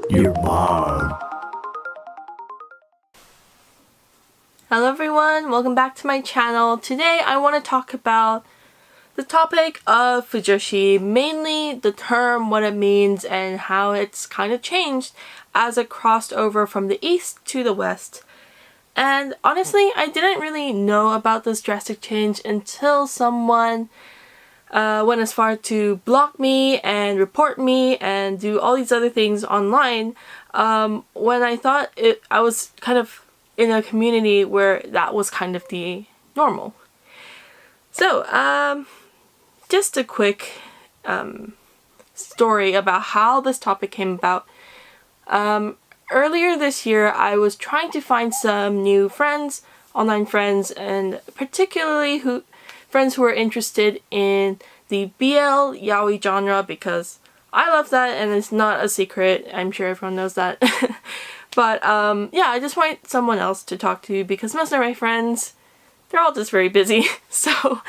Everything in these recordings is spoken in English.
Your mom. Hello everyone, welcome back to my channel. Today I want to talk about the topic of Fujoshi, mainly the term, what it means, and how it's kind of changed as it crossed over from the east to the west. And honestly, I didn't really know about this drastic change until someone went as far to block me and report me and do all these other things online, when I thought I was kind of in a community where that was kind of the normal. So, just a quick story about how this topic came about. Earlier this year, I was trying to find some new friends, online friends, and particularly friends who were interested in the BL yaoi genre, because I love that and it's not a secret. I'm sure everyone knows that. But yeah, I just want someone else to talk to because most of my friends, they're all just very busy. So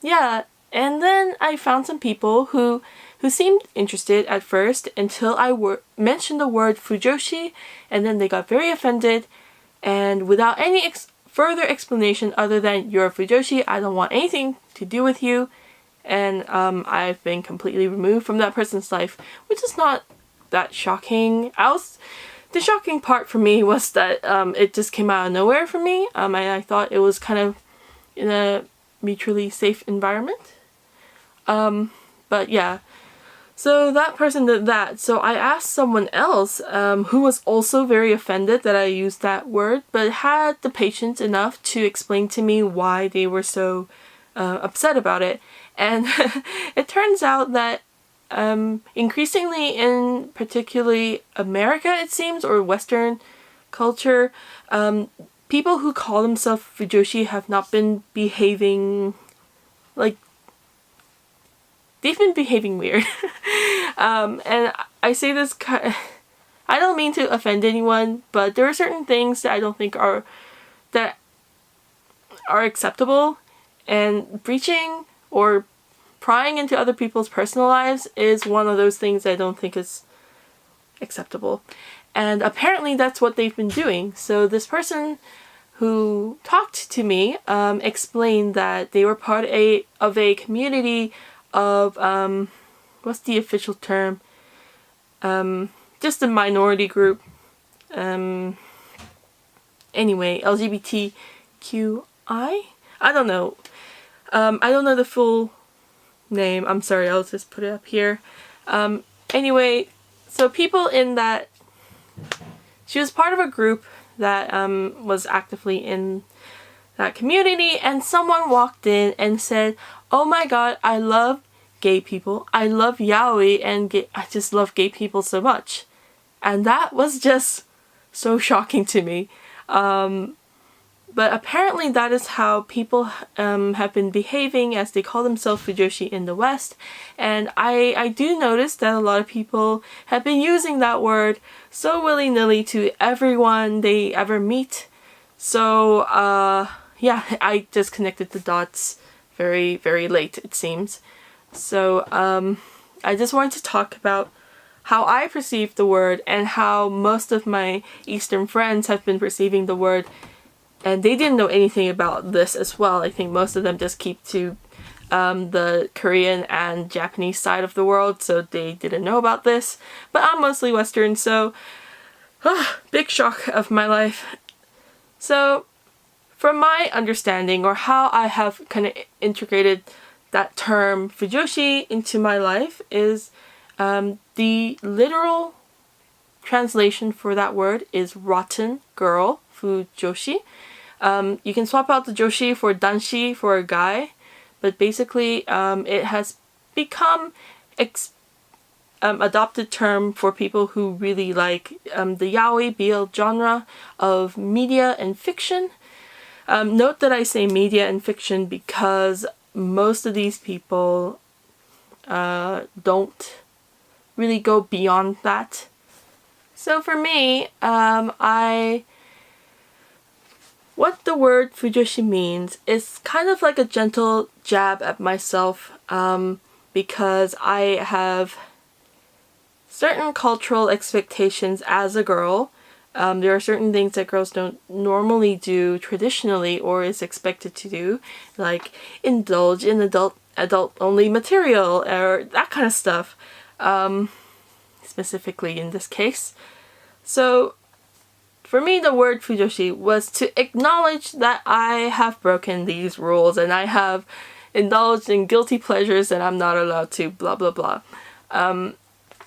yeah, and then I found some people who seemed interested at first until I mentioned the word Fujoshi, and then they got very offended, and without any further explanation other than "you're a Fujoshi, I don't want anything to do with you," and I've been completely removed from that person's life, which is not that shocking. The shocking part for me was that it just came out of nowhere for me. I thought it was kind of in a mutually safe environment. But yeah, so that person did that. So I asked someone else who was also very offended that I used that word, but had the patience enough to explain to me why they were so upset about it. And it turns out that increasingly in particularly America, it seems, or Western culture, people who call themselves Fujoshi have not been behaving like they've been behaving weird. And I say this I don't mean to offend anyone, but there are certain things that I don't think are acceptable, and breaching or prying into other people's personal lives is one of those things I don't think is acceptable. And apparently that's what they've been doing. So this person who talked to me explained that they were part of a community of, what's the official term? Just a minority group. Anyway, LGBTQI? I don't know. I don't know the full name. I'm sorry, I'll just put it up here. Anyway, so people in that, she was part of a group that was actively in that community, and someone walked in and said, "Oh my god, I love gay people. I love yaoi, and I just love gay people so much." And that was just so shocking to me. But apparently that is how people have been behaving as they call themselves Fujoshi in the West. And I do notice that a lot of people have been using that word so willy-nilly to everyone they ever meet. So yeah, I just connected the dots very, very late, it seems. So I just wanted to talk about how I perceive the word and how most of my Eastern friends have been perceiving the word. And they didn't know anything about this as well. I think most of them just keep to the Korean and Japanese side of the world, so they didn't know about this. But I'm mostly Western, so big shock of my life. So from my understanding, or how I have kind of integrated that term Fujoshi into my life, is the literal translation for that word is rotten girl, Fujoshi. You can swap out the Joshi for Danshi for a guy, but basically it has become adopted term for people who really like the yaoi BL genre of media and fiction. Note that I say media and fiction because most of these people don't really go beyond that. So for me, what the word Fujoshi means is kind of like a gentle jab at myself, because I have certain cultural expectations as a girl. There are certain things that girls don't normally do traditionally or is expected to do, like indulge in adult only material or that kind of stuff, specifically in this case. So for me, the word Fujoshi was to acknowledge that I have broken these rules and I have indulged in guilty pleasures and I'm not allowed to blah blah blah.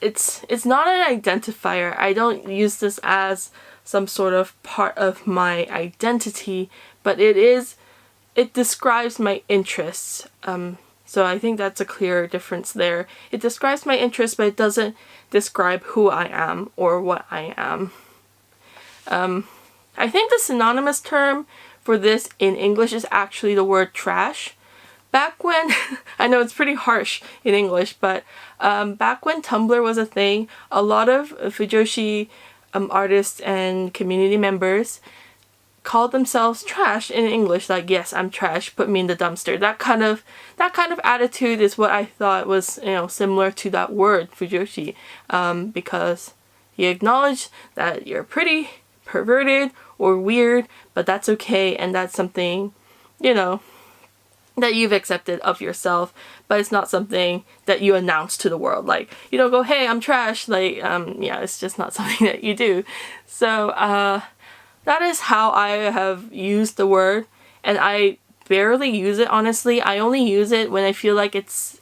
It's not an identifier. I don't use this as some sort of part of my identity, but it describes my interests. So I think that's a clear difference there. It describes my interests, but it doesn't describe who I am or what I am. I think the synonymous term for this in English is actually the word trash. Back when, I know it's pretty harsh in English, but back when Tumblr was a thing, a lot of Fujoshi artists and community members called themselves trash in English, like, yes, I'm trash, put me in the dumpster. That kind of attitude is what I thought was, similar to that word Fujoshi, because you acknowledge that you're pretty perverted or weird, but that's okay, and that's something, that you've accepted of yourself, but it's not something that you announce to the world. Like, you don't go, hey, I'm trash. Like, it's just not something that you do. So, that is how I have used the word, and I barely use it, honestly. I only use it when I feel like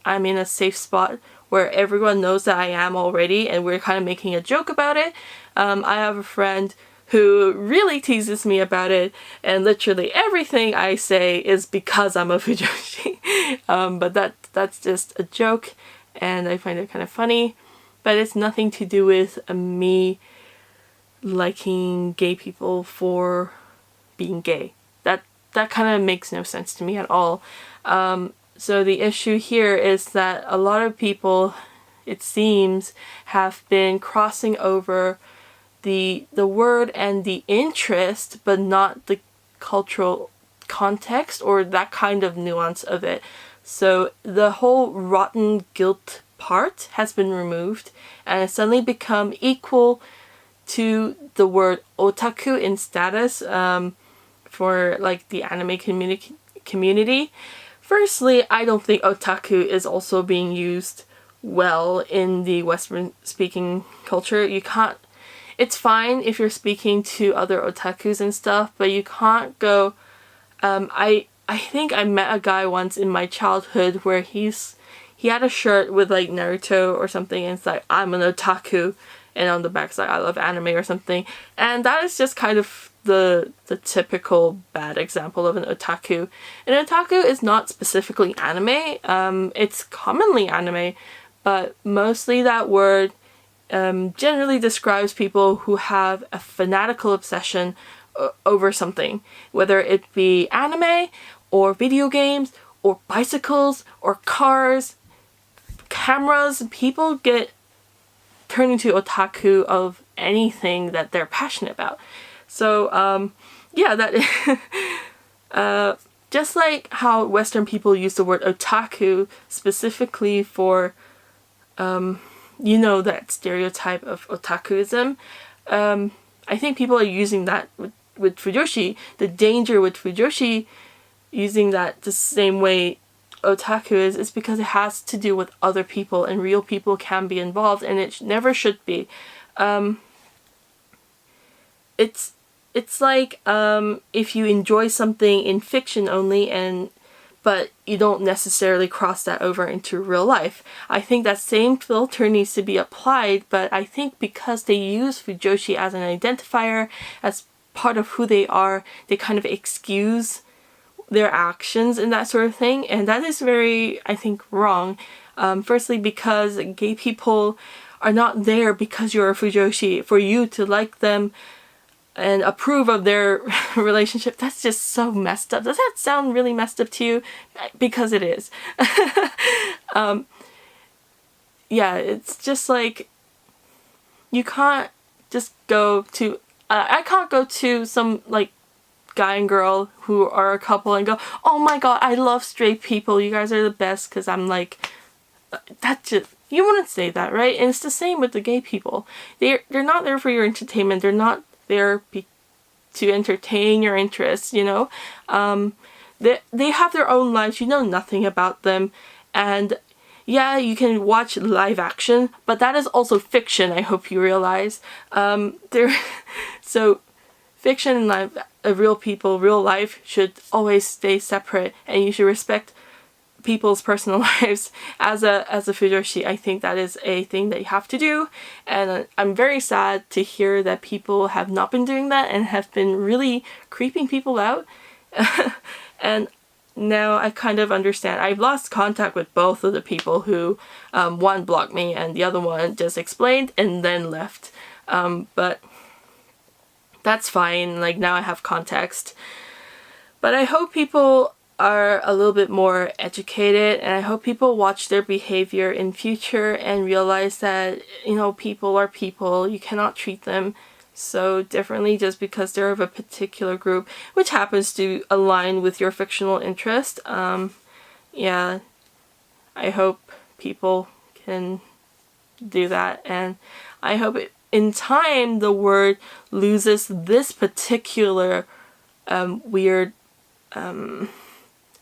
I'm in a safe spot where everyone knows that I am already, and we're kind of making a joke about it. I have a friend who really teases me about it, and literally everything I say is because I'm a Fujoshi. But that's just a joke, and I find it kind of funny. But it's nothing to do with me liking gay people for being gay. That kind of makes no sense to me at all. So the issue here is that a lot of people, it seems, have been crossing over the word and the interest, but not the cultural context or that kind of nuance of it. So the whole rotten guilt part has been removed, and it's suddenly become equal to the word otaku in status for like the anime community. Firstly, I don't think otaku is also being used well in the Western speaking culture. It's fine if you're speaking to other otakus and stuff, but you can't go, I think I met a guy once in my childhood where he had a shirt with like Naruto or something, and it's like, I'm an otaku, and on the back it's like, I love anime or something, and that is just kind of the typical bad example of an otaku. An otaku is not specifically anime, it's commonly anime, but mostly that word generally describes people who have a fanatical obsession over something, whether it be anime or video games or bicycles or cars, cameras. People get turned into otaku of anything that they're passionate about. So that just like how Western people use the word otaku specifically for that stereotype of otakuism, I think people are using that with Fujoshi. The danger with Fujoshi using that the same way otaku is because it has to do with other people, and real people can be involved, and it never should be. It's like if you enjoy something in fiction only, but you don't necessarily cross that over into real life. I think that same filter needs to be applied, but I think because they use Fujoshi as an identifier, as part of who they are, they kind of excuse their actions and that sort of thing, and that is very, I think, wrong. Firstly, because gay people are not there because you're a Fujoshi, for you to like them and approve of their relationship. That's just so messed up. Does that sound really messed up to you? Because it is. It's just like, you can't just go to, I can't go to some like guy and girl who are a couple and go, oh my god, I love straight people, you guys are the best, because I'm like, you wouldn't say that, right? And it's the same with the gay people. They're not there for your entertainment. They're not there to entertain your interests, you know? They have their own lives. You know nothing about them. And yeah, you can watch live action, but that is also fiction, I hope you realize. So fiction and live, real people, real life should always stay separate, and you should respect people's personal lives. As a Fujoshi, I think that is a thing that you have to do, and I'm very sad to hear that people have not been doing that and have been really creeping people out. And now I kind of understand. I've lost contact with both of the people who, one blocked me and the other one just explained and then left. But that's fine, like now I have context. But I hope people are a little bit more educated, and I hope people watch their behavior in future and realize that, you know, people are people. You cannot treat them so differently just because they're of a particular group, which happens to align with your fictional interest. Yeah, I hope people can do that, and I hope in time the word loses this particular weird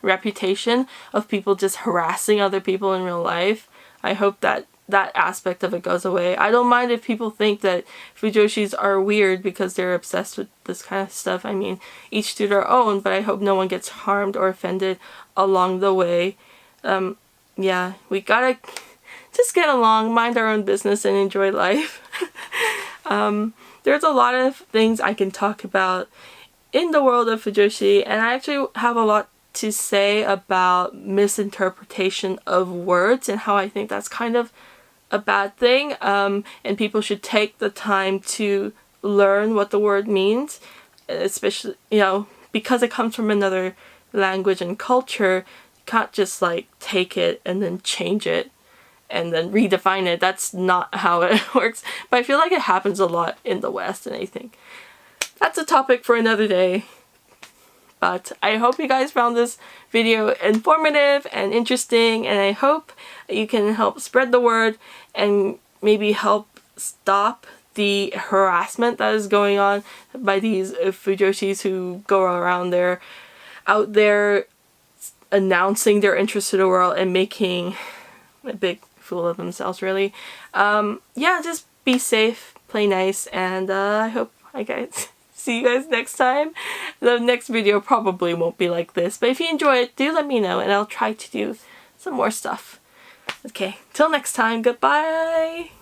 reputation of people just harassing other people in real life. I hope that aspect of it goes away. I don't mind if people think that Fujoshis are weird because they're obsessed with this kind of stuff. I mean, each to their own, but I hope no one gets harmed or offended along the way. Yeah, we gotta just get along, mind our own business, and enjoy life. There's a lot of things I can talk about in the world of Fujoshi, and I actually have a lot to say about misinterpretation of words and how I think that's kind of a bad thing, and people should take the time to learn what the word means, especially, you know, because it comes from another language and culture. You can't just like take it and then change it and then redefine it. That's not how it works, but I feel like it happens a lot in the West, and I think that's a topic for another day. But I hope you guys found this video informative and interesting, and I hope you can help spread the word and maybe help stop the harassment that is going on by these Fujoshis who go around there, out there announcing their interest to the world and making a big fool of themselves, really. Yeah, just be safe, play nice, and I hope I guys see you guys next time. The next video probably won't be like this, but if you enjoy it, do let me know and I'll try to do some more stuff. Okay, till next time, goodbye!